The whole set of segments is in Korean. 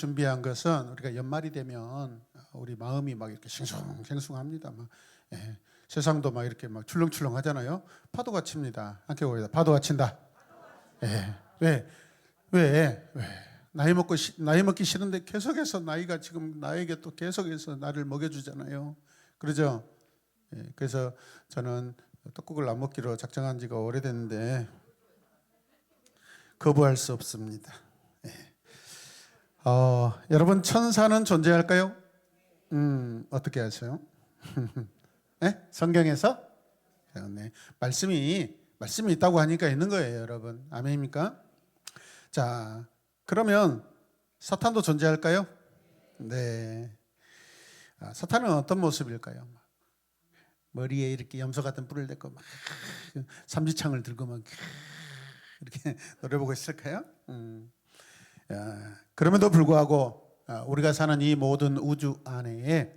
준비한 것은 우리가 연말이 되면 우리 마음이 막 이렇게 싱숭생숭합니다. 막 세상도 막 이렇게 막 출렁출렁 하잖아요. 파도가 칩니다. 함께 보겠다. 파도가 친다. 왜? 나이 먹기 싫은데 계속해서 나이가 지금 나에게 또 계속해서 나를 먹여주잖아요. 그러죠? 그래서 저는 떡국을 안 먹기로 작정한 지가 오래됐는데 거부할 수 없습니다. 여러분, 천사는 존재할까요? 어떻게 아세요? 네? 성경에서? 네. 말씀이 있다고 하니까 있는 거예요, 여러분. 아멘입니까? 자, 그러면 사탄도 존재할까요? 네. 사탄은 어떤 모습일까요? 머리에 이렇게 염소 같은 뿔을 대고 막 삼지창을 들고 막 이렇게 노래 보고 있을까요? 그럼에도 불구하고 우리가 사는 이 모든 우주 안에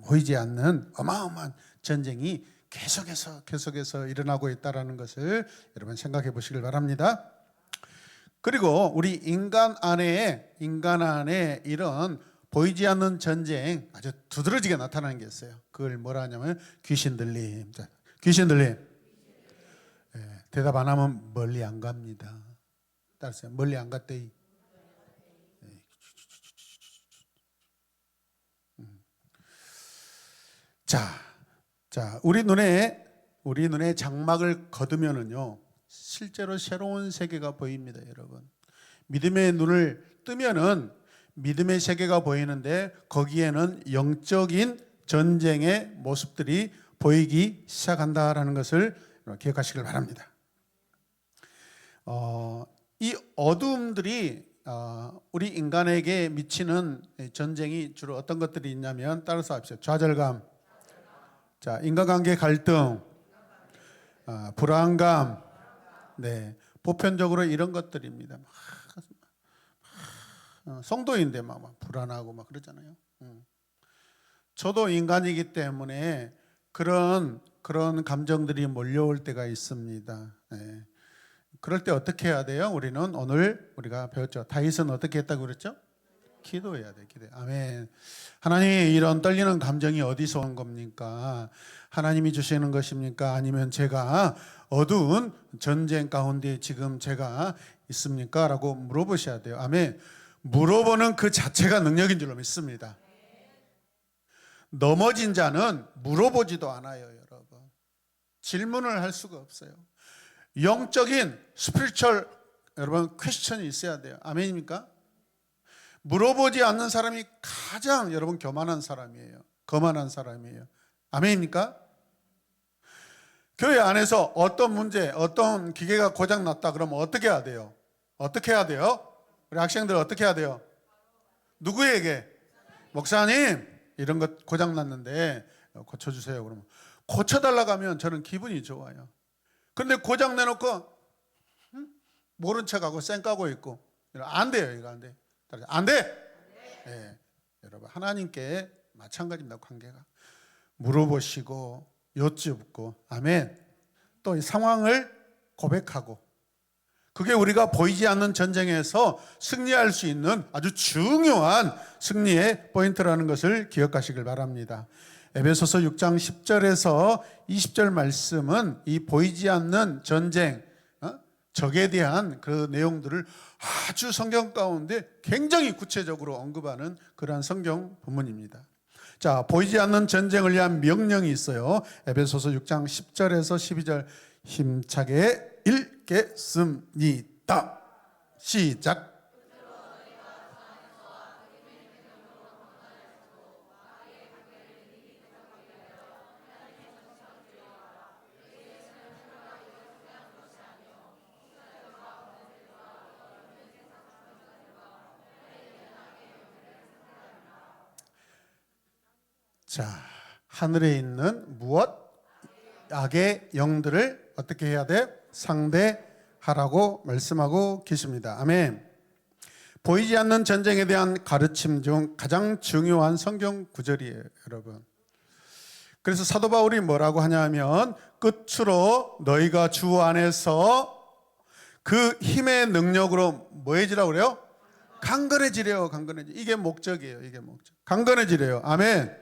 보이지 않는 어마어마한 전쟁이 계속해서 일어나고 있다는 것을 여러분 생각해 보시길 바랍니다. 그리고 우리 인간 안에 이런 보이지 않는 전쟁 아주 두드러지게 나타나는 게 있어요. 그걸 뭐라 하냐면 귀신 들림. 귀신 들림. 대답 안 하면 멀리 안 갑니다. 따라서 멀리 안 갔대. 자, 우리 눈에 장막을 거두면은요, 실제로 새로운 세계가 보입니다, 여러분. 믿음의 눈을 뜨면은 믿음의 세계가 보이는데 거기에는 영적인 전쟁의 모습들이 보이기 시작한다라는 것을 기억하시길 바랍니다. 이 어두움들이 우리 인간에게 미치는 전쟁이 주로 어떤 것들이 있냐면 따라서 합시다. 좌절감, 자, 인간관계 갈등, 불안감, 네, 보편적으로 이런 것들입니다. 성도인데 막 불안하고 막 그러잖아요. 저도 인간이기 때문에 그런 감정들이 몰려올 때가 있습니다. 네. 그럴 때 어떻게 해야 돼요? 오늘 우리가 배웠죠. 다윗은 어떻게 했다고 그랬죠? 기도해야 돼. 아멘. 하나님, 이런 떨리는 감정이 어디서 온 겁니까? 하나님이 주시는 것입니까? 아니면 제가 어두운 전쟁 가운데 지금 제가 있습니까? 라고 물어보셔야 돼요. 아멘. 물어보는 그 자체가 능력인 줄로 믿습니다. 넘어진 자는 물어보지도 않아요, 여러분. 질문을 할 수가 없어요. 영적인 스피리추얼 여러분 퀘스천이 있어야 돼요. 아멘입니까? 물어보지 않는 사람이 가장 여러분 거만한 사람이에요. 아멘입니까? 교회 안에서 어떤 문제, 어떤 기계가 고장 났다 그러면 어떻게 해야 돼요? 우리 학생들 어떻게 해야 돼요? 누구에게? 목사님, 이런 것 고장 났는데 고쳐주세요. 그러면 고쳐달라고 하면 저는 기분이 좋아요. 그런데 고장 내놓고 모른 척하고 쌩까고 있고 안 돼요. 이거 안 돼. 안 돼. 네. 여러분, 하나님께 마찬가지입니다. 관계가 물어보시고 여쭙고 아멘. 또 이 상황을 고백하고 그게 우리가 보이지 않는 전쟁에서 승리할 수 있는 아주 중요한 승리의 포인트라는 것을 기억하시길 바랍니다. 에베소서 6장 10절에서 20절 말씀은 이 보이지 않는 전쟁, 적에 대한 그 내용들을 아주 성경 가운데 굉장히 구체적으로 언급하는 그러한 성경 본문입니다. 자, 보이지 않는 전쟁을 위한 명령이 있어요. 에베소서 6장 10절에서 12절 힘차게 읽겠습니다. 시작. 자, 하늘에 있는 무엇? 악의 영들을 어떻게 해야 돼? 상대하라고 말씀하고 계십니다. 아멘. 보이지 않는 전쟁에 대한 가르침 중 가장 중요한 성경 구절이에요, 여러분. 그래서 사도 바울이 뭐라고 하냐면 끝으로 너희가 주 안에서 그 힘의 능력으로 뭐 해지라고 그래요? 강건해지래요. 강건해지. 이게 목적이에요. 이게 목적. 강건해지래요. 아멘.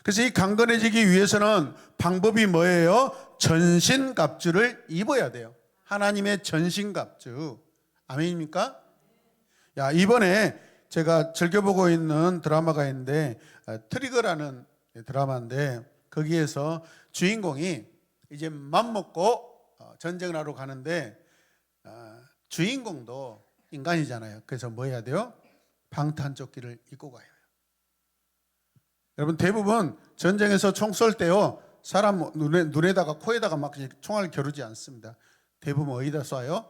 그래서 이 강건해지기 위해서는 방법이 뭐예요? 전신갑주를 입어야 돼요. 하나님의 전신갑주. 아멘입니까? 야, 이번에 제가 즐겨보고 있는 드라마가 있는데 트리거라는 드라마인데 거기에서 주인공이 이제 맘먹고 전쟁을 하러 가는데 주인공도 인간이잖아요. 그래서 뭐 해야 돼요? 방탄조끼를 입고 가요. 여러분 대부분 전쟁에서 총 쏠 때요 사람 눈에다가 코에다가 막 총알을 겨루지 않습니다. 대부분 어디다 쏴요?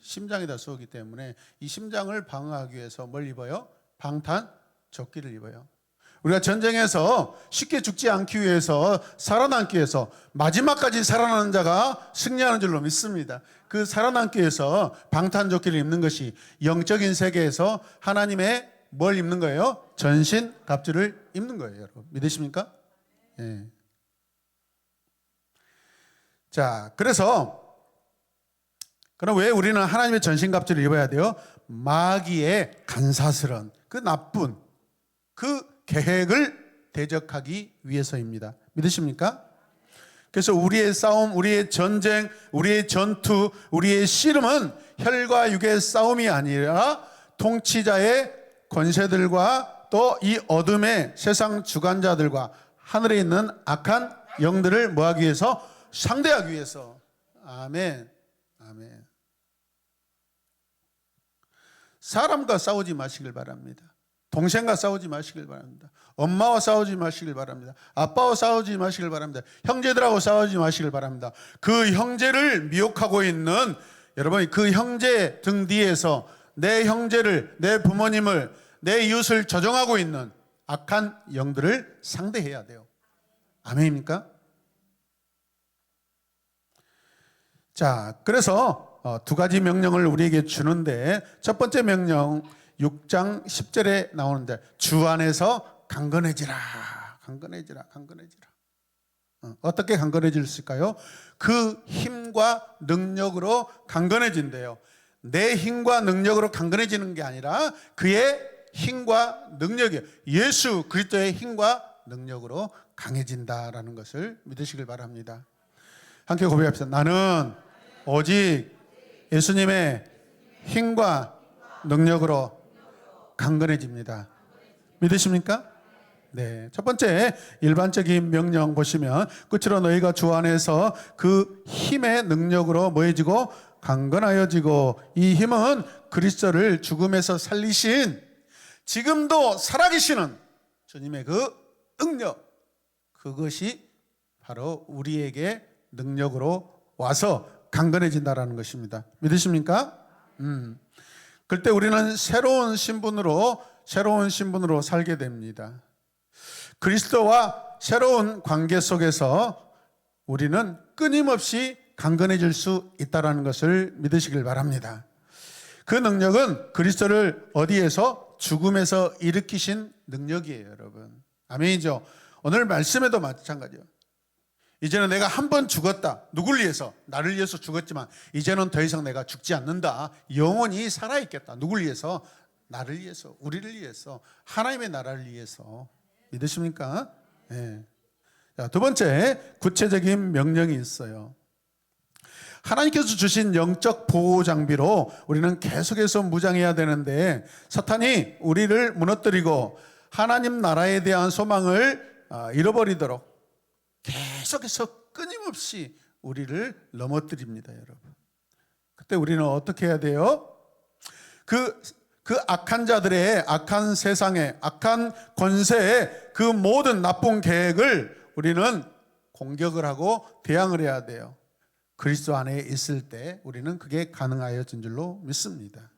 심장에다 쏘기 때문에 이 심장을 방어하기 위해서 뭘 입어요? 방탄조끼를 입어요. 우리가 전쟁에서 쉽게 죽지 않기 위해서 살아남기 위해서 마지막까지 살아나는 자가 승리하는 줄로 믿습니다. 그 살아남기 위해서 방탄조끼를 입는 것이 영적인 세계에서 하나님의 뭘 입는 거예요? 전신 갑주를 입는 거예요. 여러분 믿으십니까? 예. 자, 그럼 왜 우리는 하나님의 전신 갑주를 입어야 돼요? 마귀의 간사스러운 그 나쁜 그 계획을 대적하기 위해서입니다. 믿으십니까? 그래서 우리의 싸움, 우리의 전쟁, 우리의 전투, 우리의 씨름은 혈과 육의 싸움이 아니라 통치자의 권세들과 또 이 어둠의 세상 주관자들과 하늘에 있는 악한 영들을 뭐하기 위해서? 상대하기 위해서. 아멘. 아멘. 사람과 싸우지 마시길 바랍니다. 동생과 싸우지 마시길 바랍니다. 엄마와 싸우지 마시길 바랍니다. 아빠와 싸우지 마시길 바랍니다. 형제들하고 싸우지 마시길 바랍니다. 그 형제를 미혹하고 있는 여러분, 그 형제 등 뒤에서 내 형제를, 내 부모님을, 내 이웃을 조종하고 있는 악한 영들을 상대해야 돼요. 아멘입니까? 자, 그래서 두 가지 명령을 우리에게 주는데 첫 번째 명령 6장 10절에 나오는데 주 안에서 강건해지라. 강건해지라. 강건해지라. 어떻게 강건해질 수 있을까요? 그 힘과 능력으로 강건해진대요. 내 힘과 능력으로 강건해지는 게 아니라 그의 힘과 능력이에요. 예수 그리스도의 힘과 능력으로 강해진다라는 것을 믿으시길 바랍니다. 함께 고백합시다. 나는 오직 예수님의 힘과 능력으로 강건해집니다. 믿으십니까? 네. 첫 번째 일반적인 명령 보시면 끝으로 너희가 주 안에서 그 힘의 능력으로 뭐해지고 강건하여지고 이 힘은 그리스도를 죽음에서 살리신 지금도 살아계시는 주님의 그 능력 그것이 바로 우리에게 능력으로 와서 강건해진다라는 것입니다. 믿으십니까? 그때 우리는 새로운 신분으로 살게 됩니다. 그리스도와 새로운 관계 속에서 우리는 끊임없이 강건해질 수 있다는 것을 믿으시길 바랍니다. 그 능력은 그리스도를 어디에서? 죽음에서 일으키신 능력이에요, 여러분. 아멘이죠? 오늘 말씀에도 마찬가지예요. 이제는 내가 한 번 죽었다. 누굴 위해서? 나를 위해서 죽었지만 이제는 더 이상 내가 죽지 않는다. 영원히 살아있겠다. 누굴 위해서? 나를 위해서, 우리를 위해서, 하나님의 나라를 위해서. 믿으십니까? 네. 자, 두 번째 구체적인 명령이 있어요. 하나님께서 주신 영적 보호 장비로 우리는 계속해서 무장해야 되는데 사탄이 우리를 무너뜨리고 하나님 나라에 대한 소망을 잃어버리도록 계속해서 끊임없이 우리를 넘어뜨립니다, 여러분. 그때 우리는 어떻게 해야 돼요? 그 악한 자들의 악한 세상의 악한 권세의 그 모든 나쁜 계획을 우리는 공격을 하고 대항을 해야 돼요. 그리스도 안에 있을 때 우리는 그게 가능하여진 줄로 믿습니다.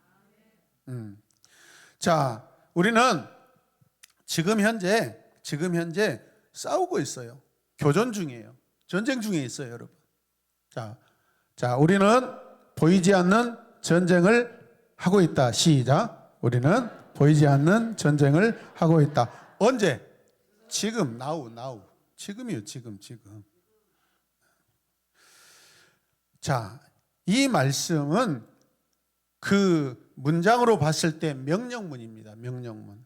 자, 우리는 지금 현재 싸우고 있어요. 교전 중이에요. 전쟁 중에 있어요, 여러분. 자, 우리는 보이지 않는 전쟁을 하고 있다. 시작. 우리는 보이지 않는 전쟁을 하고 있다. 언제? 지금, now. 지금이요, 지금. 자, 이 말씀은 그 문장으로 봤을 때 명령문입니다. 명령문.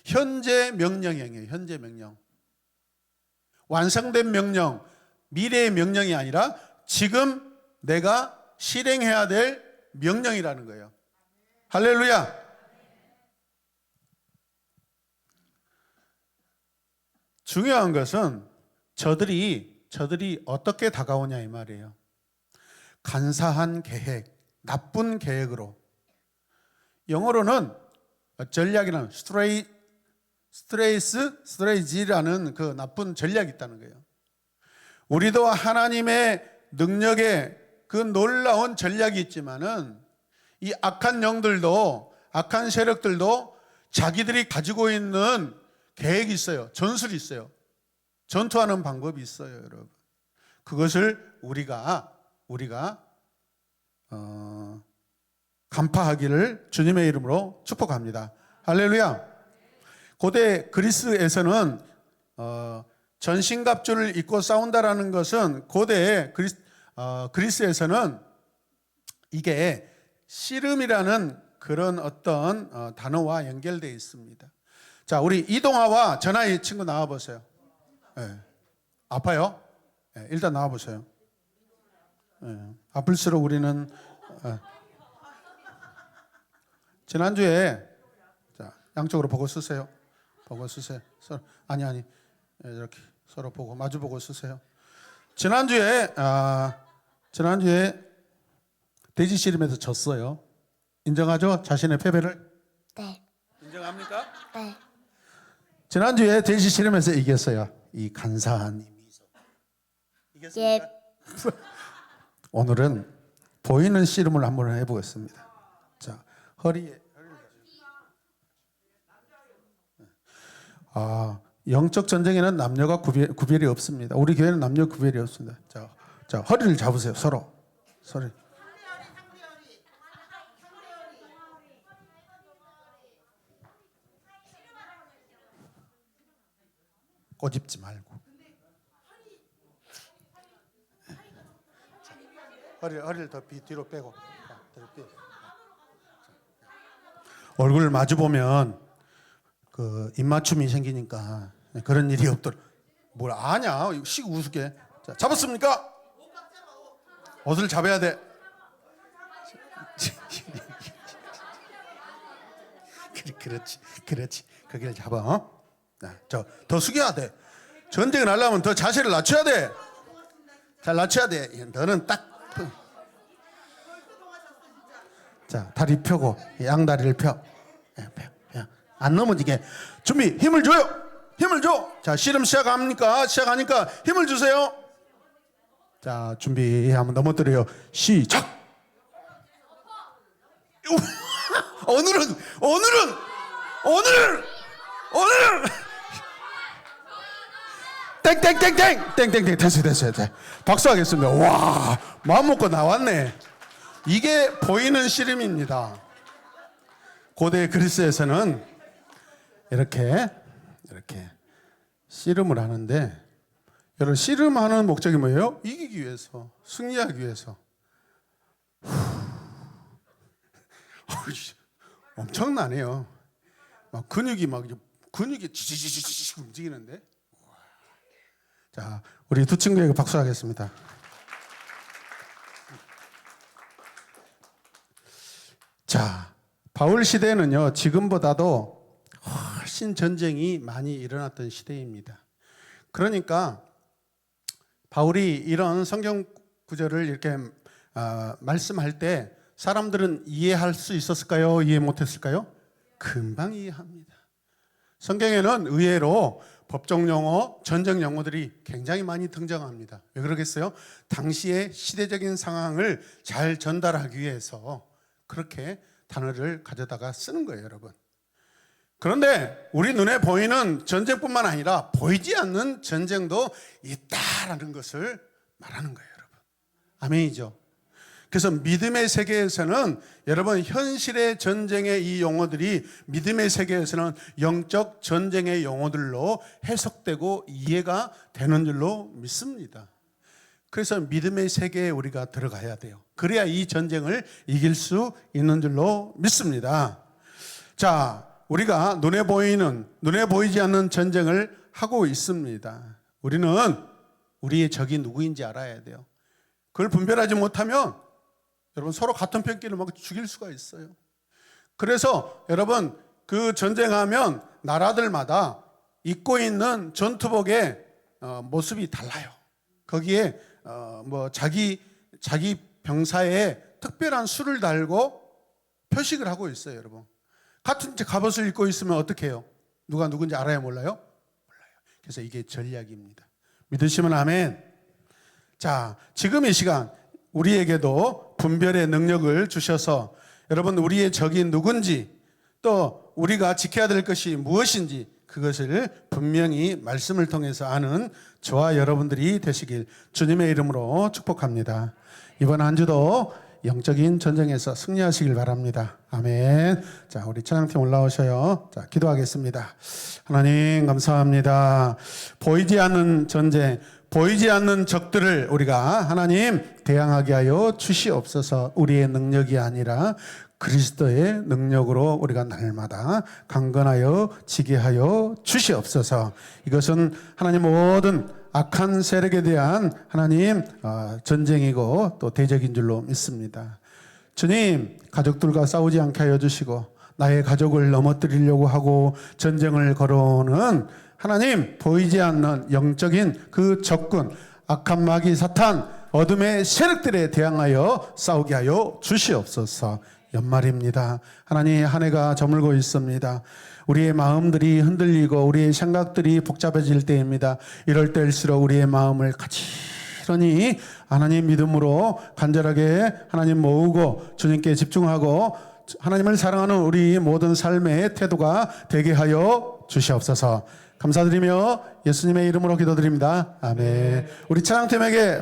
현재 명령형이에요. 현재 명령. 완성된 명령, 미래의 명령이 아니라 지금 내가 실행해야 될 명령이라는 거예요. 할렐루야. 중요한 것은 저들이 어떻게 다가오냐 이 말이에요. 간사한 계획, 나쁜 계획으로. 영어로는 전략이라는 스트레이지라는 그 나쁜 전략이 있다는 거예요. 우리도 하나님의 능력에 그 놀라운 전략이 있지만은 이 악한 영들도, 악한 세력들도 자기들이 가지고 있는 계획이 있어요. 전술이 있어요. 전투하는 방법이 있어요, 여러분. 그것을 우리가 간파하기를 주님의 이름으로 축복합니다. 할렐루야. 고대 그리스에서는 전신갑주를 입고 싸운다라는 것은 고대 그리스에서는 이게 씨름이라는 그런 어떤 단어와 연결되어 있습니다. 자, 우리 이동아와 전아희 친구 나와 보세요. 네. 아파요? 네, 일단 나와 보세요. 네. 아플수록 우리는 지난주에 자, 양쪽으로 보고 쓰세요. 보고 쓰세요. 아니 이렇게 서로 보고 마주 보고 쓰세요. 지난주에 돼지 씨름에서 졌어요. 인정하죠? 자신의 패배를? 네. 인정합니까? 네. 지난주에 돼지 씨름에서 이겼어요. 이 간사한 미소. 이겼습니까? 오늘은 보이는 씨름을 한번 해보겠습니다. 자, 허리에. 영적 전쟁에는 남녀가 구별이 없습니다. 우리 교회는 남녀 구별이 없습니다. 자, 허리를 잡으세요. 서로. 꼬집지 말고. 허리를 더 뒤로 빼고. 얼굴 마주 보면 그 입맞춤이 생기니까 그런 일이 없도록. 뭘 아냐? 씩 우습게. 자, 잡았습니까? 옷을 잡아야 돼. 그렇지. 거기를 잡아. 더 숙여야 돼. 전쟁을 하려면 더 자세를 낮춰야 돼. 잘 낮춰야 돼. 너는 딱. 자, 다리 펴고 양다리를 펴. 안 넘어지게. 준비. 힘을 줘요. 힘을 줘. 자, 씨름 시작하니까 힘을 주세요. 자, 준비. 한번 넘어뜨려요. 시작. 오늘은 땡땡땡 됐어요. 박수하겠습니다. 와, 마음 먹고 나왔네. 이게 보이는 씨름입니다. 고대 그리스에서는 이렇게 씨름을 하는데, 여러분 씨름하는 목적이 뭐예요? 이기기 위해서, 승리하기 위해서. 엄청나네요. 근육이 지지지지 움직이는데. 자, 우리 두 친구에게 박수하겠습니다. 자, 바울 시대는요, 지금보다도 훨씬 전쟁이 많이 일어났던 시대입니다. 그러니까 바울이 이런 성경 구절을 이렇게 말씀할 때 사람들은 이해할 수 있었을까요? 이해 못했을까요? 금방 이해합니다. 성경에는 의외로 법정 용어, 전쟁 용어들이 굉장히 많이 등장합니다. 왜 그러겠어요? 당시의 시대적인 상황을 잘 전달하기 위해서 그렇게 단어를 가져다가 쓰는 거예요, 여러분. 그런데 우리 눈에 보이는 전쟁뿐만 아니라 보이지 않는 전쟁도 있다라는 것을 말하는 거예요, 여러분. 아멘이죠. 그래서 믿음의 세계에서는 여러분, 현실의 전쟁의 이 용어들이 믿음의 세계에서는 영적 전쟁의 용어들로 해석되고 이해가 되는 줄로 믿습니다. 그래서 믿음의 세계에 우리가 들어가야 돼요. 그래야 이 전쟁을 이길 수 있는 줄로 믿습니다. 자, 우리가 눈에 보이지 않는 전쟁을 하고 있습니다. 우리는 우리의 적이 누구인지 알아야 돼요. 그걸 분별하지 못하면 여러분 서로 같은 편끼리 막 죽일 수가 있어요. 그래서 여러분 그 전쟁하면 나라들마다 입고 있는 전투복의 모습이 달라요. 거기에 뭐 자기 병사에 특별한 수를 달고 표식을 하고 있어요, 여러분. 같은 갑옷을 입고 있으면 어떻게 해요? 누가 누군지 알아요, 몰라요? 몰라요. 그래서 이게 전략입니다. 믿으시면 아멘. 자, 지금 이 시간 우리에게도 분별의 능력을 주셔서 여러분 우리의 적이 누군지 또 우리가 지켜야 될 것이 무엇인지 그것을 분명히 말씀을 통해서 아는 저와 여러분들이 되시길 주님의 이름으로 축복합니다. 이번 한 주도 영적인 전쟁에서 승리하시길 바랍니다. 아멘. 자, 우리 찬양팀 올라오셔요. 자, 기도하겠습니다. 하나님 감사합니다. 보이지 않는 전쟁, 보이지 않는 적들을 우리가 하나님 대항하게 하여 주시옵소서. 우리의 능력이 아니라 그리스도의 능력으로 우리가 날마다 강건하여 지게 하여 주시옵소서. 이것은 하나님 모든 악한 세력에 대한 하나님 전쟁이고 또 대적인 줄로 믿습니다. 주님, 가족들과 싸우지 않게 하여 주시고 나의 가족을 넘어뜨리려고 하고 전쟁을 걸어오는 하나님 보이지 않는 영적인 그 적군, 악한 마귀 사탄, 어둠의 세력들에 대항하여 싸우게 하여 주시옵소서. 연말입니다. 하나님, 한 해가 저물고 있습니다. 우리의 마음들이 흔들리고 우리의 생각들이 복잡해질 때입니다. 이럴 때일수록 우리의 마음을 가지런히 하나님 믿음으로 간절하게 하나님 모으고 주님께 집중하고 하나님을 사랑하는 우리 모든 삶의 태도가 되게 하여 주시옵소서. 감사드리며 예수님의 이름으로 기도드립니다. 아멘. 우리 찬양팀에게